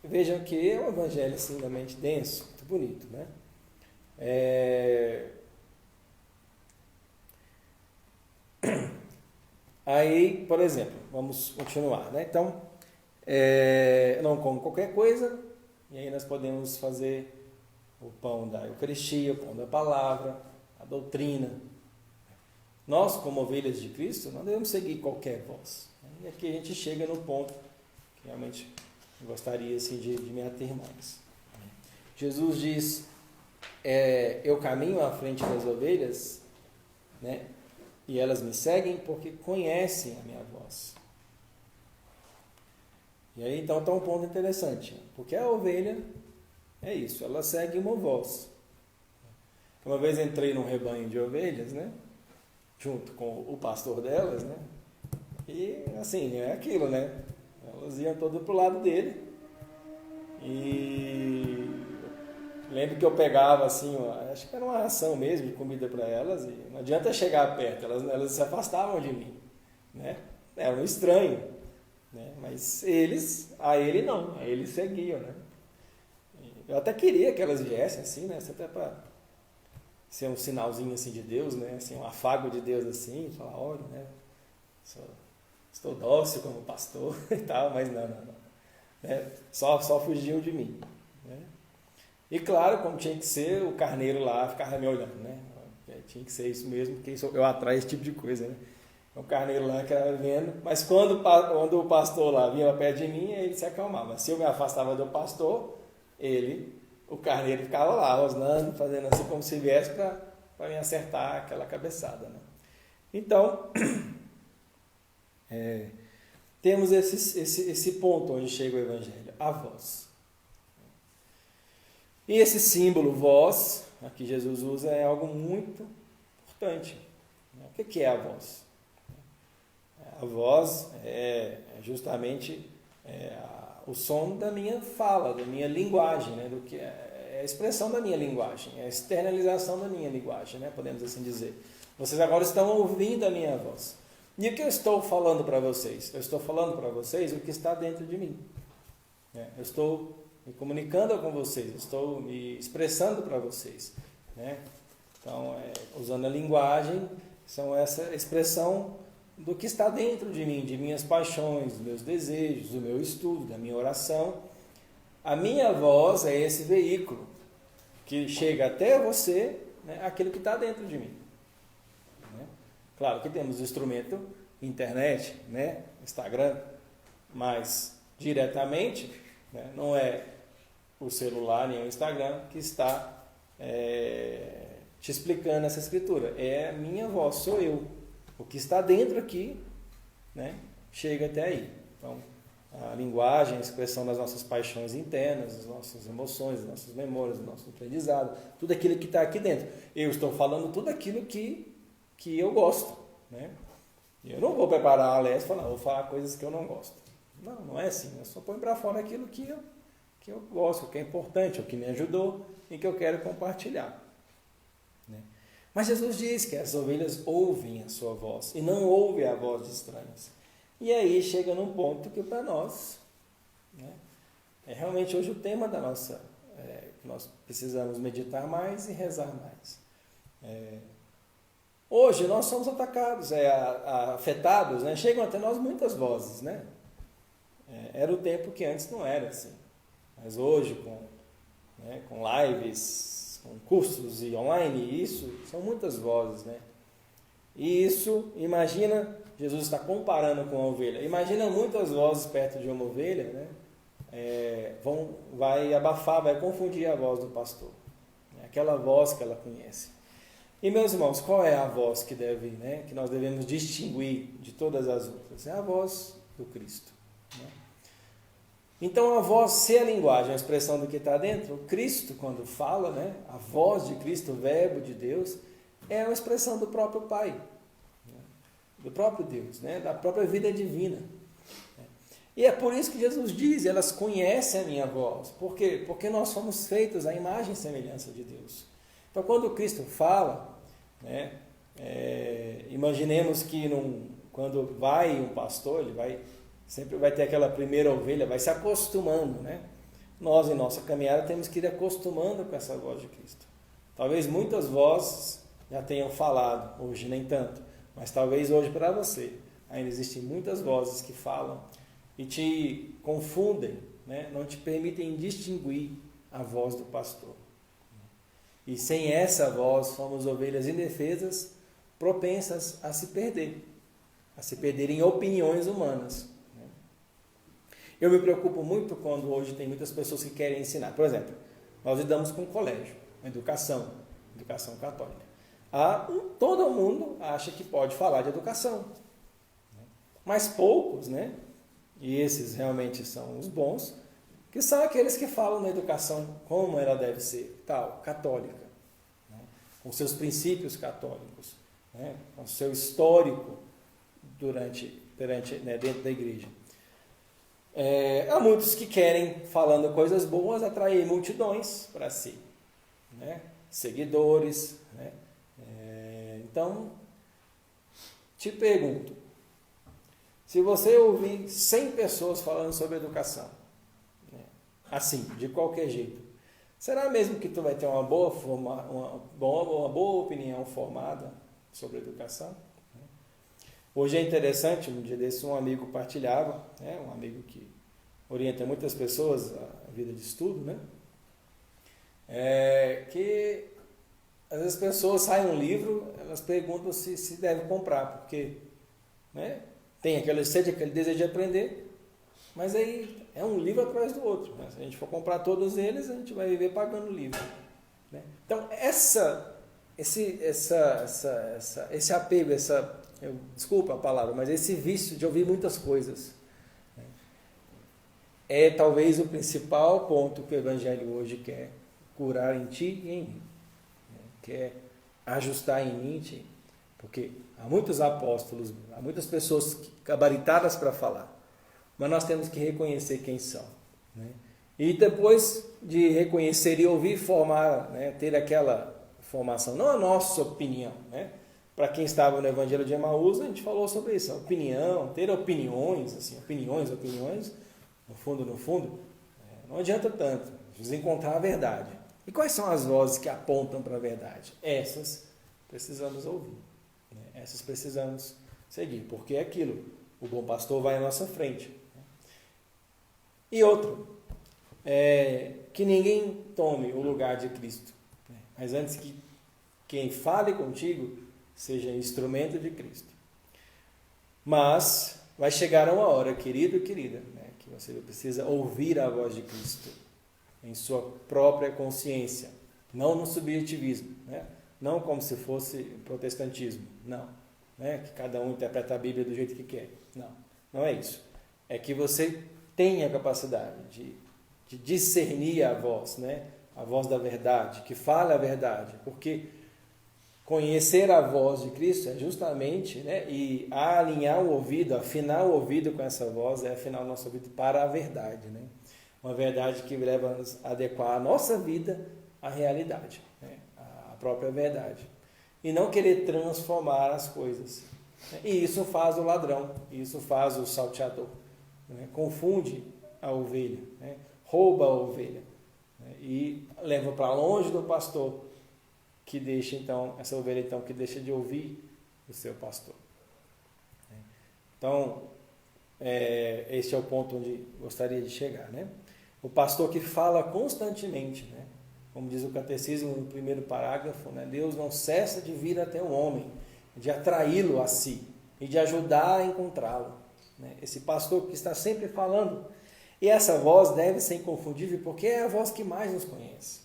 Vejam que é um evangelho assim, realmente denso, muito bonito, né? Aí, por exemplo, vamos continuar, né? Então, eu não como qualquer coisa, e aí nós podemos fazer o pão da Eucaristia, o pão da palavra, a doutrina. Nós, como ovelhas de Cristo, não devemos seguir qualquer voz. E aqui a gente chega no ponto que realmente eu gostaria assim, de me ater mais. Jesus diz, eu caminho à frente das ovelhas, né? E elas me seguem porque conhecem a minha voz. E aí então está um ponto interessante, porque a ovelha é isso, ela segue uma voz. Uma vez entrei num rebanho de ovelhas, né? Junto com o pastor delas, né? E assim, é aquilo, né? Elas iam todas pro lado dele. E lembro que eu pegava assim, acho que era uma ração mesmo de comida para elas, e não adianta chegar perto, elas se afastavam de mim, né? Era um estranho, né? Mas a ele não, a eles seguiam, né? Eu até queria que elas viessem assim, né? Até para ser um sinalzinho assim de Deus, né? Assim, um afago de Deus assim, falar, olha, né? Estou dócil como pastor e tal, mas não. Né? Só fugiam de mim, né? E claro, como tinha que ser, o carneiro lá ficava me olhando, né? Tinha que ser isso mesmo, porque eu atraio esse tipo de coisa, né? O carneiro lá que era vendo, mas quando o pastor lá vinha perto de mim, ele se acalmava. Se eu me afastava do pastor, o carneiro ficava lá, rosnando, fazendo assim como se viesse para me acertar aquela cabeçada, né? Então, temos esse ponto onde chega o Evangelho, a voz. E esse símbolo voz, que Jesus usa, é algo muito importante. O que é a voz? A voz é justamente o som da minha fala, da minha linguagem, né? Do que é a expressão da minha linguagem, é a externalização da minha linguagem, né? Podemos assim dizer. Vocês agora estão ouvindo a minha voz. E o que eu estou falando para vocês? Eu estou falando para vocês o que está dentro de mim. Eu estou me comunicando com vocês, estou me expressando para vocês, né? Então, usando a linguagem, são essa expressão do que está dentro de mim, de minhas paixões, dos meus desejos, do meu estudo, da minha oração. A minha voz é esse veículo que chega até você, né, aquilo que está dentro de mim. Né? Claro que temos o instrumento internet, né, Instagram, mas diretamente, né, não é o celular nem o Instagram que está te explicando essa escritura. É a minha voz, sou eu. O que está dentro aqui, né, chega até aí. Então, a linguagem, a expressão das nossas paixões internas, das nossas emoções, das nossas memórias, do nosso aprendizado, tudo aquilo que está aqui dentro. Eu estou falando tudo aquilo que eu gosto, né? Eu não vou preparar a Alessio e falar, vou falar coisas que eu não gosto. Não é assim. Eu só ponho para fora aquilo que eu gosto, o que é importante, o que me ajudou e que eu quero compartilhar. Né? Mas Jesus diz que as ovelhas ouvem a sua voz e não ouvem a voz de estranhos. E aí chega num ponto que para nós, né, é realmente hoje o tema da nossa, que nós precisamos meditar mais e rezar mais. Hoje nós somos atacados, afetados, né? Chegam até nós muitas vozes, né? Era o tempo que antes não era assim. Mas hoje, com lives, com cursos e online, isso são muitas vozes, né? E isso, imagina, Jesus está comparando com a ovelha. Imagina muitas vozes perto de uma ovelha, né? Vai abafar, vai confundir a voz do pastor. Aquela voz que ela conhece. E, meus irmãos, qual é a voz que nós devemos distinguir de todas as outras? É a voz do Cristo. Né? Então, a voz, se a linguagem, a expressão do que está dentro, o Cristo, quando fala, né, a voz de Cristo, o verbo de Deus, é uma expressão do próprio Pai, né, do próprio Deus, né, da própria vida divina. E é por isso que Jesus diz, elas conhecem a minha voz. Por quê? Porque nós somos feitos à imagem e semelhança de Deus. Então, quando Cristo fala, né, imaginemos que quando vai um pastor, ele sempre vai ter aquela primeira ovelha, vai se acostumando, né? nós, em nossa caminhada, temos que ir acostumando com essa voz de Cristo. Talvez muitas vozes já tenham falado, hoje nem tanto, mas talvez hoje para você ainda existem muitas vozes que falam e te confundem, né? Não te permitem distinguir a voz do pastor. E sem essa voz, somos ovelhas indefesas, propensas a se perder em opiniões humanas. Eu me preocupo muito quando hoje tem muitas pessoas que querem ensinar. Por exemplo, nós lidamos com colégio, educação católica. Todo mundo acha que pode falar de educação, mas poucos, né? E esses realmente são os bons, que são aqueles que falam na educação como ela deve ser, católica, né? Com seus princípios católicos, né? Com seu histórico dentro da igreja. Há muitos que querem, falando coisas boas, atrair multidões para si, né? Seguidores, né? Então, te pergunto, se você ouvir 100 pessoas falando sobre educação, né, assim, de qualquer jeito, será mesmo que tu vai ter uma boa opinião formada sobre educação? Hoje é interessante, um dia desse um amigo partilhava, né, um amigo que orienta muitas pessoas a vida de estudo, né, que às vezes as pessoas saem um livro, elas perguntam se deve comprar, porque, né, tem aquela sede, aquele desejo de aprender, mas aí é um livro atrás do outro, né? Se a gente for comprar todos eles, a gente vai viver pagando o livro, né? Então, esse apego, desculpa a palavra, mas esse vício de ouvir muitas coisas, né, é talvez o principal ponto que o Evangelho hoje quer curar em ti e em mim, né? Quer ajustar em mim e em ti, porque há muitos apóstolos, há muitas pessoas gabaritadas para falar, mas nós temos que reconhecer quem são, né? E depois de reconhecer e ouvir, formar, né, ter aquela formação, não a nossa opinião, né? Para quem estava no Evangelho de Emaús, a gente falou sobre isso, a opinião, ter opiniões, assim, opiniões, no fundo, não adianta tanto, precisa encontrar a verdade. E quais são as vozes que apontam para a verdade? Essas precisamos ouvir, né? Essas precisamos seguir, porque é aquilo, o bom pastor vai à nossa frente, né? E outro, que ninguém tome o lugar de Cristo, né? Mas antes que quem fale contigo seja instrumento de Cristo. Mas vai chegar uma hora, querido e querida, né, que você precisa ouvir a voz de Cristo em sua própria consciência, não no subjetivismo, né? Não como se fosse protestantismo, não, né? Que cada um interpreta a Bíblia do jeito que quer, não é isso. É que você tenha a capacidade de discernir a voz, né? A voz da verdade, que fala a verdade, porque conhecer a voz de Cristo é justamente, né, e alinhar o ouvido, afinar o ouvido com essa voz, é afinar o nosso ouvido para a verdade, né? Uma verdade que leva a adequar a nossa vida à realidade, né? A própria verdade. E não querer transformar as coisas. E isso faz o ladrão, isso faz o salteador, né? Confunde a ovelha, né? Rouba a ovelha, né? E leva para longe do pastor, que deixa então, essa ovelha então, que deixa de ouvir o seu pastor. Então, esse é o ponto onde gostaria de chegar, né? O pastor que fala constantemente, né? Como diz o catecismo no primeiro parágrafo, né? Deus não cessa de vir até o homem, de atraí-lo a si e de ajudar a encontrá-lo, né? Esse pastor que está sempre falando, e essa voz deve ser inconfundível porque é a voz que mais nos conhece.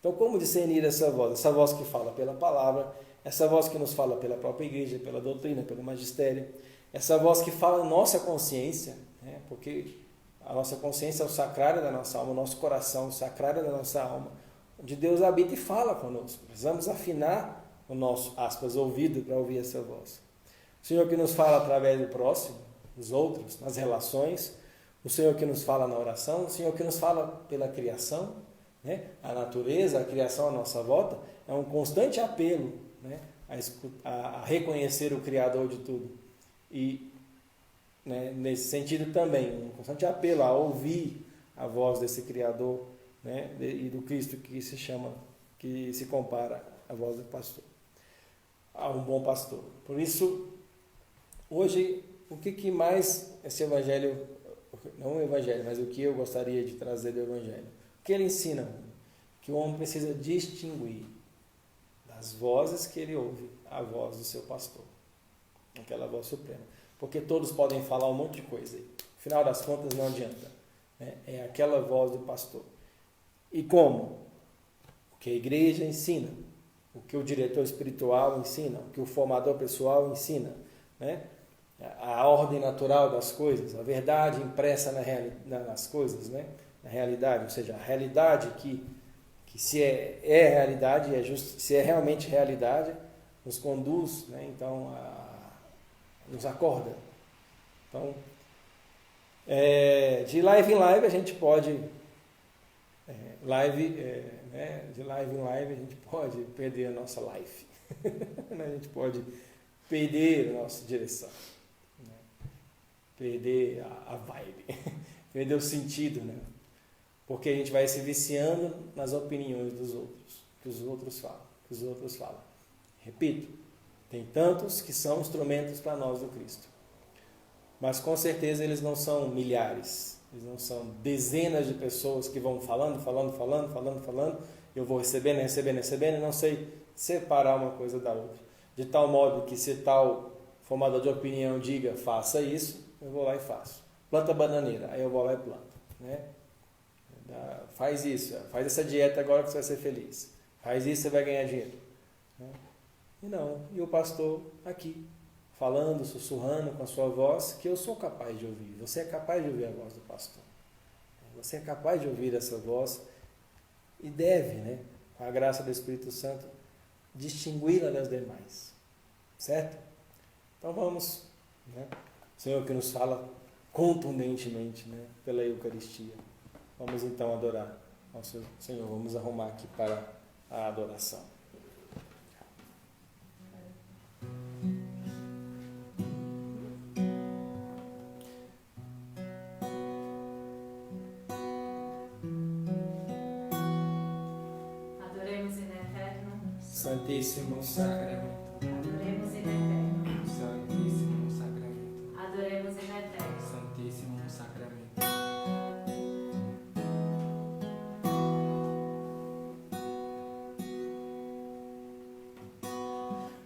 Então, como discernir essa voz? Essa voz que fala pela palavra, essa voz que nos fala pela própria igreja, pela doutrina, pelo magistério, essa voz que fala na nossa consciência, né? Porque a nossa consciência é o sacrário da nossa alma, o nosso coração, o sacrário da nossa alma, onde Deus habita e fala conosco. Precisamos afinar o nosso, aspas, ouvido para ouvir essa voz. O Senhor que nos fala através do próximo, dos outros, nas relações, o Senhor que nos fala na oração, o Senhor que nos fala pela criação, né? A natureza, a criação à nossa volta, é um constante apelo, né? a reconhecer o Criador de tudo. E, né, nesse sentido também, um constante apelo a ouvir a voz desse Criador, né? E do Cristo que se compara à voz do pastor, a um bom pastor. Por isso, hoje, o que mais esse Evangelho, não o Evangelho, mas o que eu gostaria de trazer do Evangelho? O que ele ensina? Que o homem precisa distinguir das vozes que ele ouve, a voz do seu pastor, aquela voz suprema. Porque todos podem falar um monte de coisa aí. No final das contas, não adianta. Né? É aquela voz do pastor. E como? O que a igreja ensina, o que o diretor espiritual ensina, o que o formador pessoal ensina, né? A ordem natural das coisas, a verdade impressa nas coisas, né? Na realidade, ou seja, a realidade que se é realidade, se é realmente realidade, nos conduz, né? Então, nos acorda. Então, de live em live a gente pode, de live em live a gente pode perder a nossa life, a gente pode perder a nossa direção, né? Perder a vibe, perder o sentido, né? Porque a gente vai se viciando nas opiniões dos outros, que os outros falam. Repito, tem tantos que são instrumentos para nós do Cristo. Mas com certeza eles não são milhares, eles não são dezenas de pessoas que vão falando, eu vou recebendo, e não sei separar uma coisa da outra. De tal modo que se tal formador de opinião diga, faça isso, eu vou lá e faço. Planta bananeira, aí eu vou lá e planto, né? Faz isso, faz essa dieta agora que você vai ser feliz. Faz isso, você vai ganhar dinheiro. E o pastor aqui, falando, sussurrando com a sua voz, que eu sou capaz de ouvir. Você é capaz de ouvir a voz do pastor. Você é capaz de ouvir essa voz e deve, né, com a graça do Espírito Santo, distingui-la das demais. Certo? Então vamos, né, o Senhor que nos fala contundentemente, né, pela Eucaristia. Vamos então adorar nosso Senhor. Vamos arrumar aqui para a adoração. Adoremos em eterno. Santíssimo Sacramento. Adoremos em eterno. Santíssimo Sacramento. Adoremos em eterno. Santíssimo Sacramento.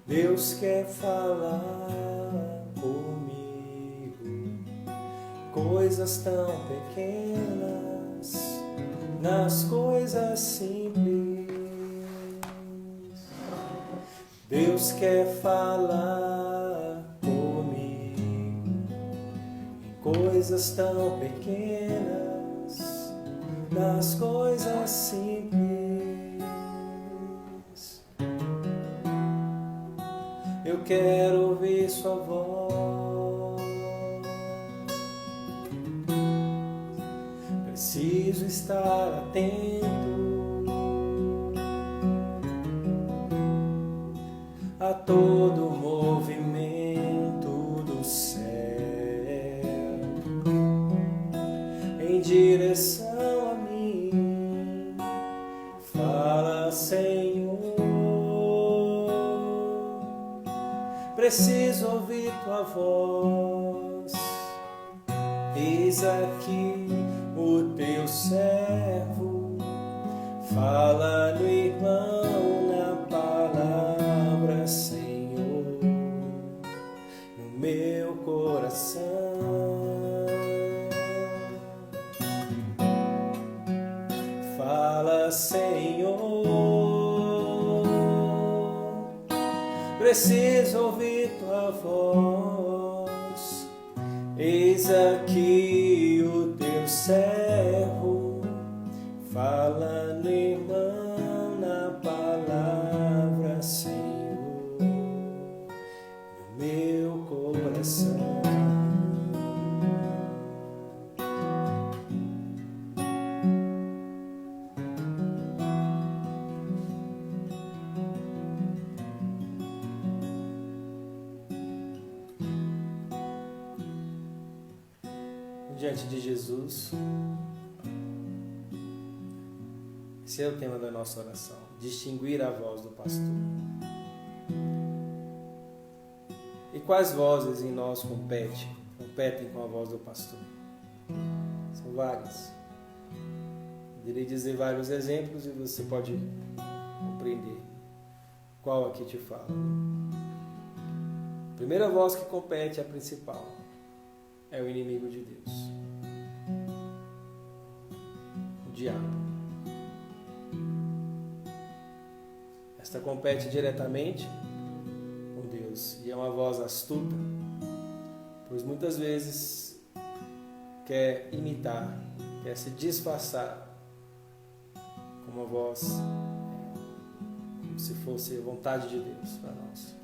Deus quer falar comigo, coisas tão pequenas, nas coisas simples. Deus quer falar comigo, em coisas tão pequenas, nas coisas simples. Eu quero ouvir sua voz, preciso estar atento a todo o movimento do céu em direção a mim. Fala, Senhor. Preciso ouvir tua voz. Eis aqui o teu servo. Fala no irmão, na palavra, Senhor, no meu coração. Fala, Senhor. Preciso ouvir tua voz. Eis aqui o teu servo. Fala no irmão, na palavra, Senhor, no meu coração. Diante de Jesus, Esse é o tema da nossa oração. Distinguir a voz do pastor. E quais vozes em nós competem com a voz do pastor? São várias. Irei dizer vários exemplos e você pode compreender qual aqui te fala. A primeira voz que compete, a principal, é o inimigo de Deus. O diabo. Esta compete diretamente com Deus e é uma voz astuta, pois muitas vezes quer imitar, quer se disfarçar com uma voz como se fosse a vontade de Deus para nós.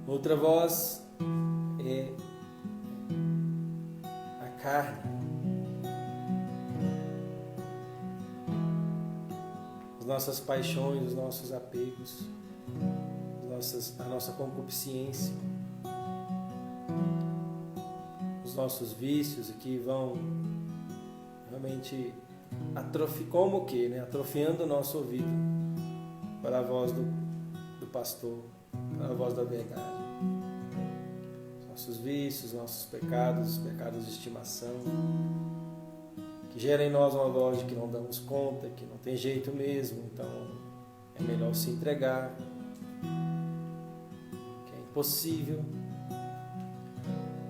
Outra voz é a carne. As nossas paixões, os nossos apegos, a nossa concupiscência, os nossos vícios que vão realmente atrofiando o nosso ouvido para a voz do pastor, para a voz da verdade. Nossos vícios, nossos pecados de estimação, que gera em nós uma voz de que não damos conta, que não tem jeito mesmo, então é melhor se entregar, que é impossível.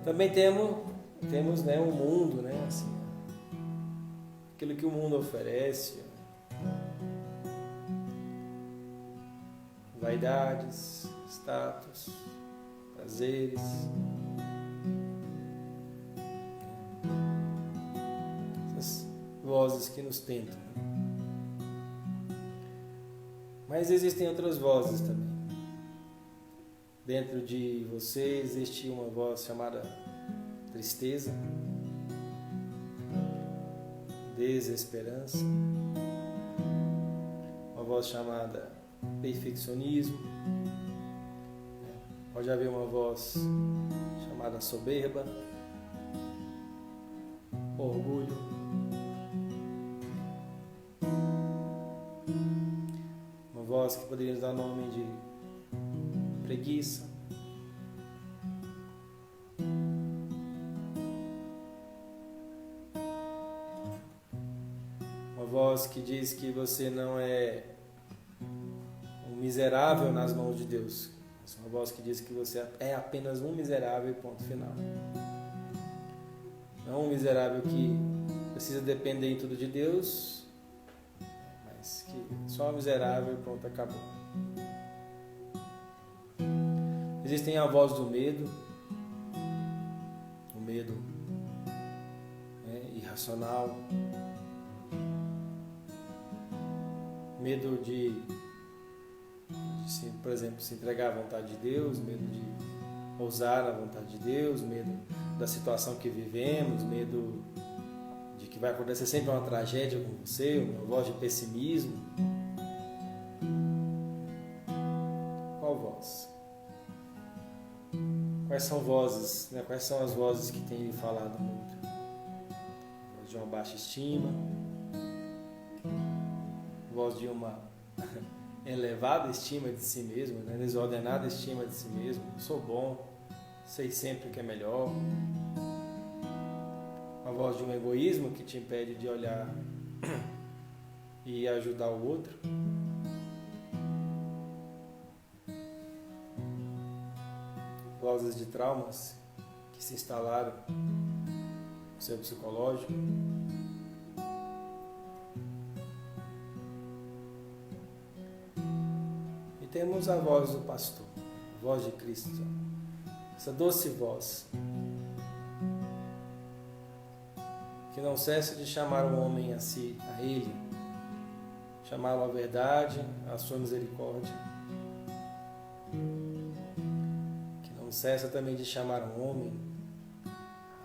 Também temos o mundo, assim, aquilo que o mundo oferece, vaidades, status, prazeres. Vozes que nos tentam. Mas existem outras vozes também. Dentro de você existe uma voz chamada tristeza, desesperança, uma voz chamada perfeccionismo, pode haver uma voz chamada soberba, orgulho, voz que poderíamos dar nome de preguiça, uma voz que diz que você não é um miserável nas mãos de Deus, uma voz que diz que você é apenas um miserável e ponto final, não um miserável que precisa depender em tudo de Deus, que só miserável e pronto, acabou. Existem a voz do medo, o medo irracional, medo de, por exemplo, se entregar à vontade de Deus, medo de ousar na vontade de Deus, medo da situação que vivemos, medo que vai acontecer sempre uma tragédia com você, uma voz de pessimismo. Qual voz? Quais são vozes, Quais são as vozes que têm lhe falado muito? Voz de uma baixa estima, voz de uma elevada estima de si mesmo, desordenada estima de si mesmo. Sou bom, sei sempre o que é melhor. A voz de um egoísmo que te impede de olhar e ajudar o outro. Vozes de traumas que se instalaram no seu psicológico. E temos a voz do pastor, a voz de Cristo, essa doce voz que não cessa de chamar o homem a si, a ele, chamá-lo à verdade, à sua misericórdia, que não cessa também de chamar o homem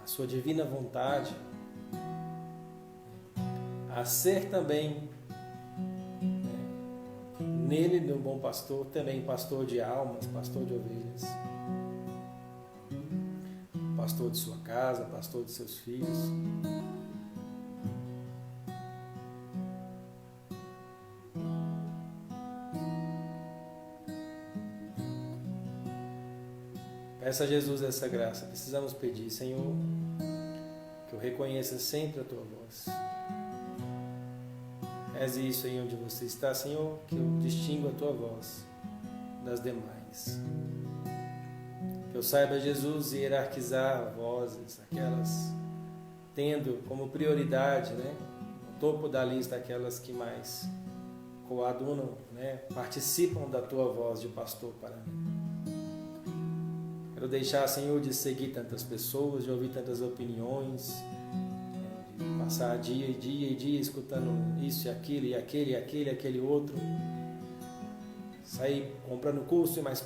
à sua divina vontade, a ser também nele, no bom pastor, também pastor de almas, pastor de ovelhas, pastor de sua casa, pastor de seus filhos. Peça a Jesus essa graça. Precisamos pedir, Senhor, que eu reconheça sempre a Tua voz. Reze isso aí onde você está, Senhor, que eu distinga a Tua voz das demais. Que eu saiba, Jesus, hierarquizar vozes, aquelas tendo como prioridade, né, no topo da lista, aquelas que mais coadunam, né, participam da Tua voz de pastor para mim. Quero deixar, Senhor, de seguir tantas pessoas, de ouvir tantas opiniões, de passar dia e dia escutando isso e aquilo, e aquele outro. Sair comprando curso e mais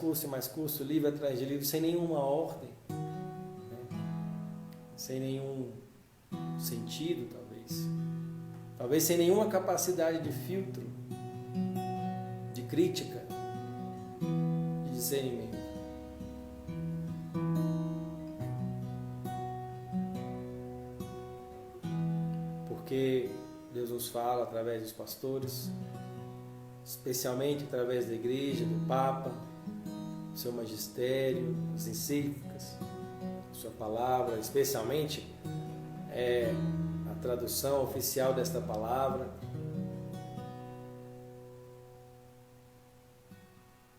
curso, livro atrás de livro, sem nenhuma ordem, né? Sem nenhum sentido, talvez sem nenhuma capacidade de filtro, de crítica, de discernimento. Porque Deus nos fala através dos pastores, especialmente através da igreja, do Papa, do seu magistério, das encíclicas, sua palavra, especialmente a tradução oficial desta palavra.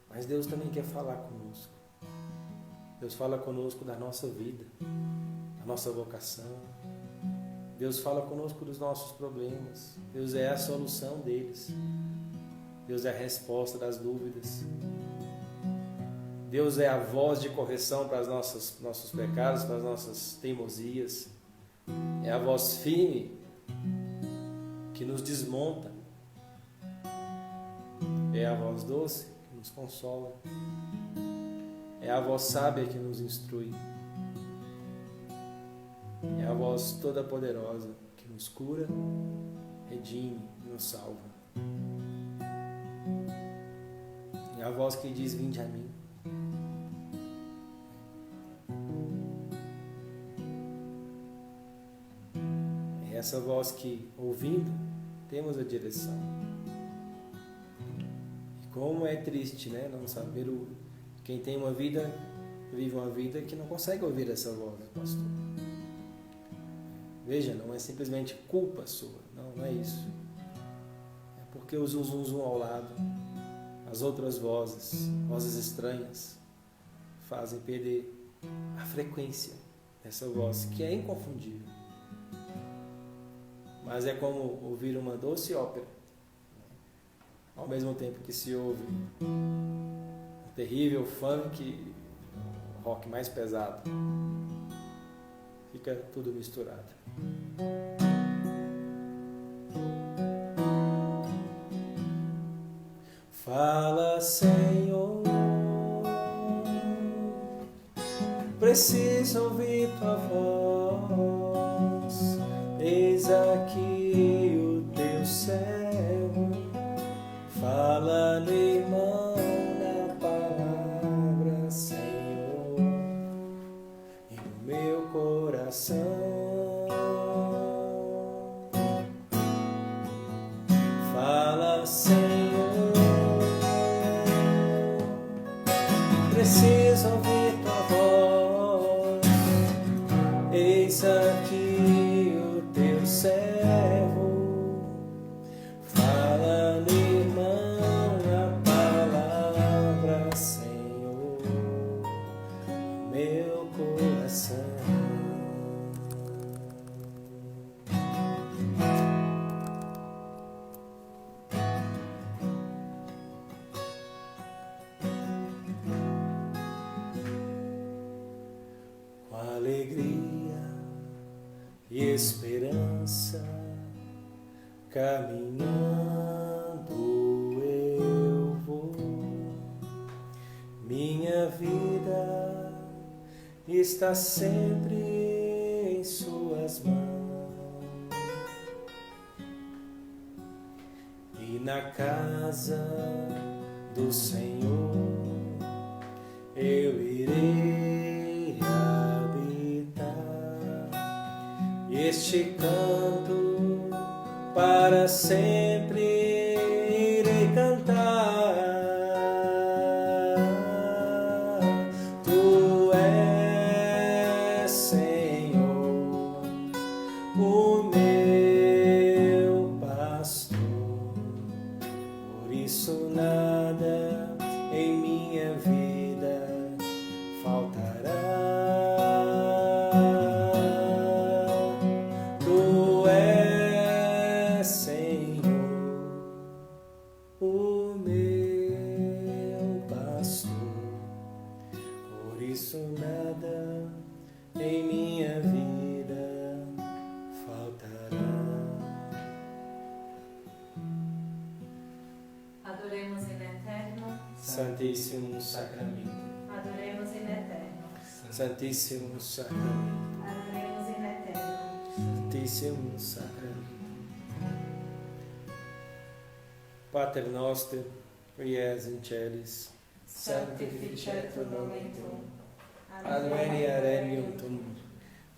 Mas Deus também quer falar conosco. Deus fala conosco da nossa vida, da nossa vocação. Deus fala conosco dos nossos problemas. Deus é a solução deles. Deus é a resposta das dúvidas. Deus é a voz de correção para os nossos pecados, para as nossas teimosias. É a voz firme que nos desmonta. É a voz doce que nos consola. É a voz sábia que nos instrui. É a voz toda poderosa que nos cura, redime e nos salva. É a voz que diz: vinde a mim. É essa voz que, ouvindo, temos a direção. E como é triste, né? Não saber quem tem uma vida, vive uma vida que não consegue ouvir essa voz do pastor. Veja, não é simplesmente culpa sua, não é isso. É porque o zum ao lado, as outras vozes estranhas, fazem perder a frequência dessa voz, que é inconfundível. Mas é como ouvir uma doce ópera, ao mesmo tempo que se ouve um terrível funk, rock mais pesado. Fica tudo misturado. Fala, Senhor, preciso ouvir tua voz. Eis aqui o teu servo. Fala, meu irmão, na palavra, Senhor, e no meu coração. Fala, Senhor, preciso ouvir tua voz. Eis aqui o teu servo. Fala, meu irmão, a palavra, Senhor, meu coração. Com alegria e esperança, caminhando eu vou. Minha vida está sempre em suas mãos, e na casa do Senhor eu irei habitar. Este canto para sempre irei cantar. Tu és isso nada em minha vida faltará. Tu és, Senhor, o meu pastor, por isso nada em minha vida faltará. Adoremos em eterno. Santíssimo Sacramento. Adoremos em eterno. Santíssimo Sacramento. Adoremos em eterno. Santíssimo Sacramento. Pater noster, qui es in celis, Sanctificetur nomen tuum. advenia regnum tuum,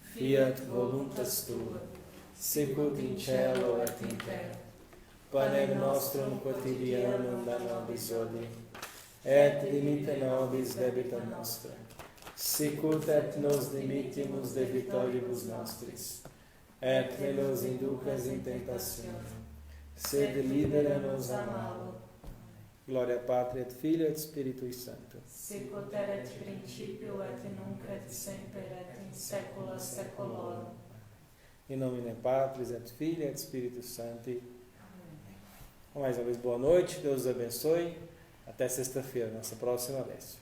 fiat voluntas tua, sicut in cielo et in terra. Panem nostrum quotidianum da nobis hodie, et dimitte nobis debita nostra, sicut et nos dimittimus debitoribus nostris, et ne nos inducas in tentationem, sed libera nos a malo. Gloria Patri et Filio et Spiritui Sancto. Sicut erat principio et nunc et semper et in saecula saeculorum. In nomine Patris et Filii et Spiritus Sancti. Mais uma vez, boa noite, Deus os abençoe. Até sexta-feira, nossa próxima vez.